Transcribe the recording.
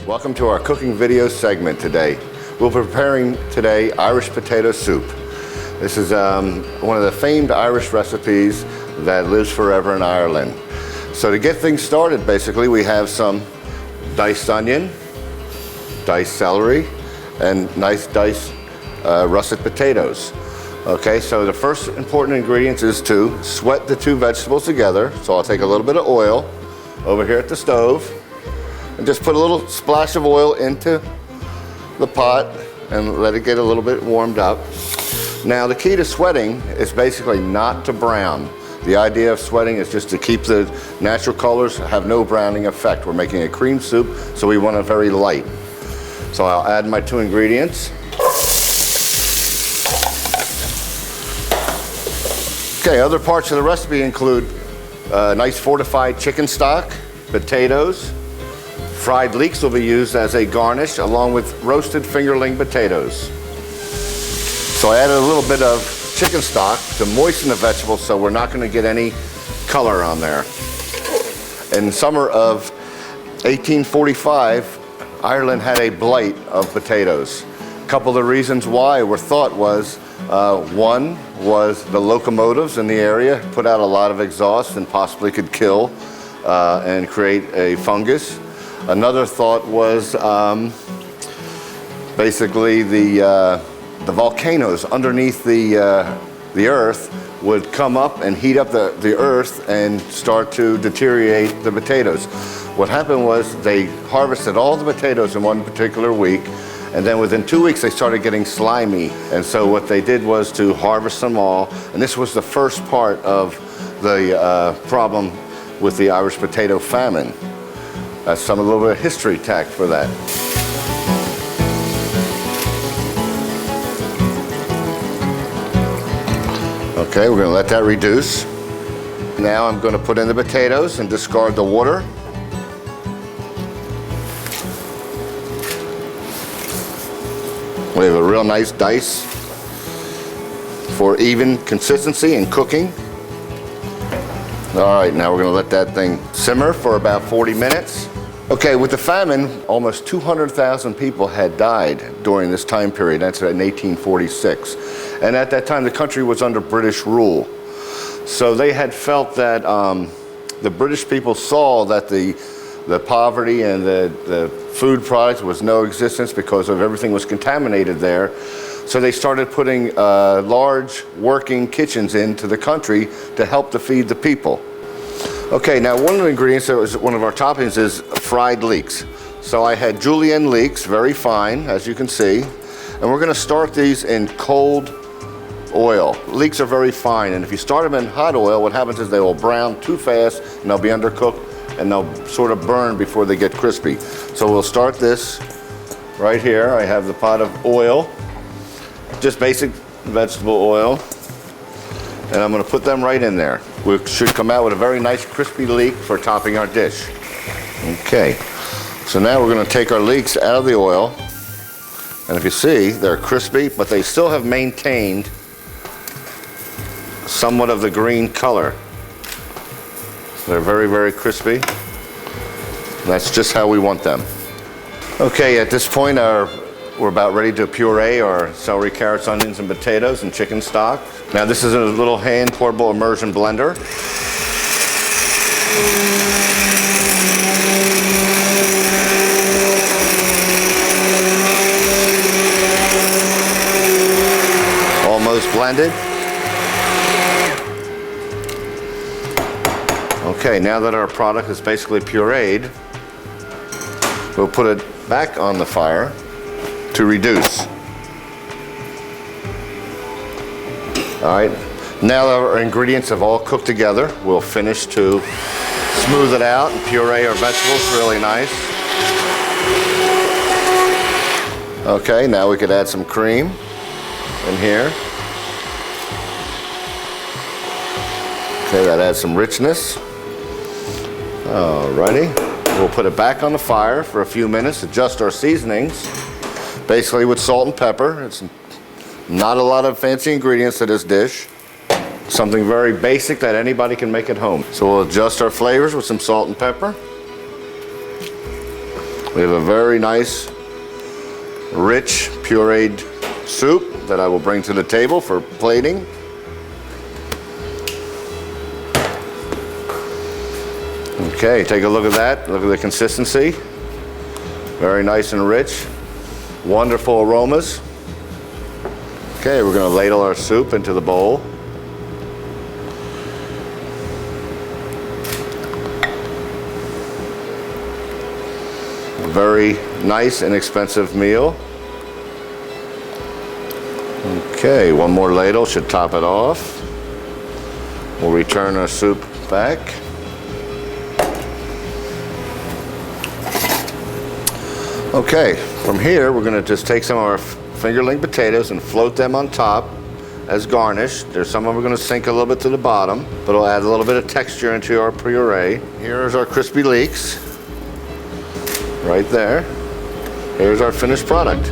Welcome to our cooking video segment today. We're preparing today Irish potato soup. This is one of the famed Irish recipes that lives forever in Ireland. So to get things started, basically, we have some diced onion, diced celery, and nice diced russet potatoes. Okay, so the first important ingredient is to sweat the two vegetables together. So I'll take a little bit of oil over here at the stove and just put a little splash of oil into the pot and let it get a little bit warmed up. Now the key to sweating is basically not to brown. The idea of sweating is just to keep the natural colors, have no browning effect. We're making a cream soup, so we want it very light. So I'll add my two ingredients. Okay, other parts of the recipe include nice fortified chicken stock, potatoes, fried leeks will be used as a garnish along with roasted fingerling potatoes. So I added a little bit of chicken stock to moisten the vegetables so we're not going to get any color on there. In summer of 1845, Ireland had a blight of potatoes. A couple of the reasons why were thought was one was the locomotives in the area put out a lot of exhaust and possibly could kill and create a fungus. Another thought was basically the volcanoes underneath the earth would come up and heat up the earth and start to deteriorate the potatoes. What happened was they harvested all the potatoes in one particular week, and then within 2 weeks they started getting slimy. And so what they did was to harvest them all, and this was the first part of the problem with the Irish potato famine. That's a little bit of history tacked for that. Okay, we're going to let that reduce. Now I'm going to put in the potatoes and discard the water. We have a real nice dice for even consistency in cooking. All right, now we're going to let that thing simmer for about 40 minutes. Okay, with the famine, almost 200,000 people had died during this time period. That's in 1846. And at that time, the country was under British rule. So they had felt that the British people saw that the poverty and the food products was no existence because of everything was contaminated there. So they started putting large working kitchens into the country to help to feed the people. Okay, now one of the ingredients that was one of our toppings is fried leeks. So I had julienne leeks, very fine, as you can see. And we're gonna start these in cold oil. Leeks are very fine, and if you start them in hot oil, what happens is they will brown too fast and they'll be undercooked and they'll sort of burn before they get crispy. So we'll start this right here. I have the pot of oil, just basic vegetable oil, and I'm gonna put them right in there. We should come out with a very nice crispy leek for topping our dish. Okay, so now we're gonna take our leeks out of the oil, and if you see, they're crispy, but they still have maintained somewhat of the green color. They're very, very crispy. That's just how we want them. Okay, at this point, we're about ready to puree our celery, carrots, onions, and potatoes and chicken stock. Now this is a little hand portable immersion blender. Almost blended. Okay, now that our product is basically pureed, we'll put it back on the fire to reduce. All right, now that our ingredients have all cooked together, we'll finish to smooth it out and puree our vegetables really nice. Okay, now we could add some cream in here. Okay, that adds some richness. Alrighty, we'll put it back on the fire for a few minutes, adjust our seasonings, basically with salt and pepper. It's not a lot of fancy ingredients to this dish. Something very basic that anybody can make at home. So we'll adjust our flavors with some salt and pepper. We have a very nice, rich, pureed soup that I will bring to the table for plating. Okay, take a look at that. Look at the consistency. Very nice and rich. Wonderful aromas. Okay, we're going to ladle our soup into the bowl. Very nice and expensive meal. Okay, one more ladle should top it off. We'll return our soup back. Okay, from here we're going to just take some of our fingerling potatoes and float them on top as garnish. There's some of them are going to sink a little bit to the bottom, but it'll add a little bit of texture into our puree. Here's our crispy leeks. Right there. Here's our finished product.